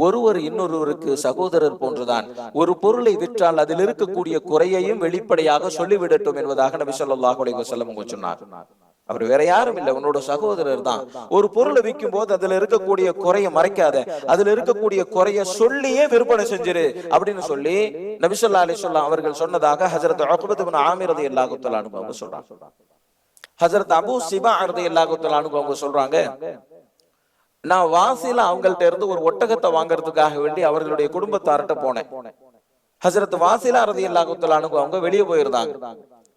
ஒருவர் இன்னொருவருக்கு சகோதரர் போன்றுதான். ஒரு பொருளை விற்றால் அதில் இருக்கக்கூடிய குறையையும் வெளிப்படையாக சொல்லிவிடட்டும் என்பதாக நபி ஸல்லல்லாஹு அலைஹி வஸல்லம் சொன்னார். அவர் வேற யாரும் இல்லை, உன்னோட சகோதரர் தான். ஒரு பொருளை விற்கும் போது அதுல இருக்கக்கூடிய குறைய மறைக்காத, அதுல இருக்கக்கூடிய குறைய சொல்லியே விற்பனை செஞ்சிரு அப்படின்னு சொல்லி நபி ஸல்லல்லாஹு அலைஹி வஸல்லம் அவர்கள் சொன்னதாக ஹஜ்ரத் உக்பத் இப்னு ஆமிர் ரலியல்லாஹு தஆலா அன்ஹு அவங்க சொல்றாங்க. ஹஜ்ரத் அபூ சிபா ரலியல்லாஹு தஆலா அன்ஹு அவங்க சொல்றாங்க, நான் வாசில அவங்கள்ட்ட இருந்து ஒரு ஒட்டகத்தை வாங்குறதுக்காக வேண்டி அவர்களுடைய குடும்பத்தார்கிட்ட போனேன். ஹஜ்ரத் வாசிலா ரலியல்லாஹு தஆலா அன்ஹு அவங்க வெளியே போயிருந்தாங்க.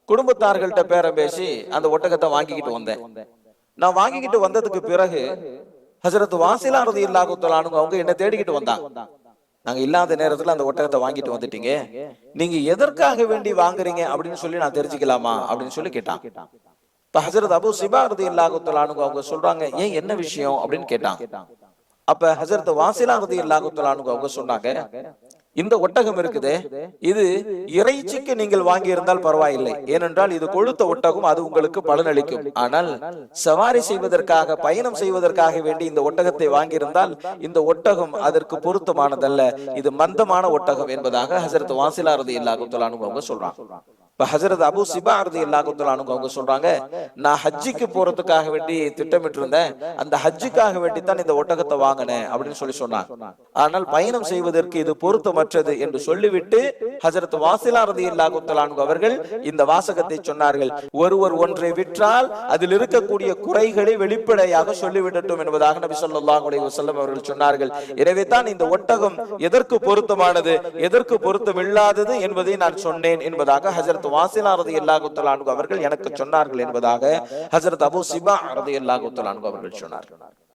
குடும்பத்தார்கள்ட்ட பேரம் பேசி அந்த ஒட்டகத்தை வாங்கிக்கிட்டு வந்தேன். நான் வாங்கிக்கிட்டு வந்ததுக்கு பிறகு ஹஜ்ரத் வாசிலா ரலியல்லாஹு தஆலா அன்ஹு அவங்க என்ன தேடிக்கிட்டு வந்தாங்க. நாங்க இல்லாத நேரத்துல அந்த ஒட்டகத்தை வாங்கிட்டு வந்துட்டீங்க, நீங்க எதற்காக வேண்டி வாங்குறீங்க அப்படின்னு சொல்லி நான் தெரிஞ்சுக்கலாமா அப்படின்னு சொல்லி கேட்டான். இப்ப ஹஜ்ரத் அபூ சிபா ரலியல்லாஹு தஆலா அன்ஹு அவங்க சொல்றாங்க, ஏன் என்ன விஷயம் அப்படின்னு கேட்டாங்க. அப்ப ஹஜ்ரத் வாசிலா ரலியல்லாஹு தஆலா அன்ஹு அவங்க சொன்னாங்க, இந்த ஒட்டகம் இருக்குதே, இது இறைச்சிக்கு நீங்கள் வாங்கி இருந்தால் பரவாயில்லை, ஏனென்றால் இது கொழுத்த ஒட்டகம், அது உங்களுக்கு பலனளிக்கும். ஆனால் சவாரி செய்வதற்காக, பயணம் செய்வதற்காக வேண்டி இந்த ஒட்டகத்தை வாங்கியிருந்தால் இந்த ஒட்டகம் அதற்கு பொருத்தமானதல்ல, இது மந்தமான ஒட்டகம் என்பதாக ஹஜ்ரத் வாசிலா ரலியல்லாஹு தஆலா அன்ஹு அவங்க சொல்றாங்க. இப்ப ஹஜ்ரத் அபூ சிபா ரலியல்லாஹு தஆலா அன்ஹு அவங்க சொல்றாங்க, நான் ஹஜ்ஜுக்கு போறதுக்காக வேண்டி திட்டமிட்டு இருந்தேன், அந்த ஹஜ்ஜுக்காக வேண்டி தான் இந்த ஒட்டகத்தை வாங்கினேன் அப்படின்னு சொல்லி சொன்னாங்க. ஆனால் பயணம் செய்வதற்கு இது பொருத்தமற்றது என்று சொல்லிவிட்டு ஹஜ்ரத் வாசிலா ரலியல்லாஹு தஆலா அன்ஹு அவர்கள் இந்த வாசகத்தை சொன்னார்கள், ஒருவர் ஒன்றை விற்றால் அதில் இருக்கக்கூடிய குறைகளை வெளிப்படையாக சொல்லிவிடட்டும் என்பதாக நபி ஸல்லல்லாஹு அலைஹி வஸல்லம் அவர்கள் சொன்னார்கள். எனவே தான் இந்த ஒட்டகம் எதற்கு பொருத்தமானது, எதற்கு பொருத்தமில்லாதது என்பதை நான் சொன்னேன் என்பதாக ஹஜ்ரத் வாசிலா ரலியல்லாஹு தஆலா அன்ஹு அவர்கள் எனக்கு சொன்னார்கள் என்பதாக ஹஜ்ரத் அபூ சிபா ரலியல்லாஹு தஆலா அன்ஹு அவர்கள் சொன்னார்கள்.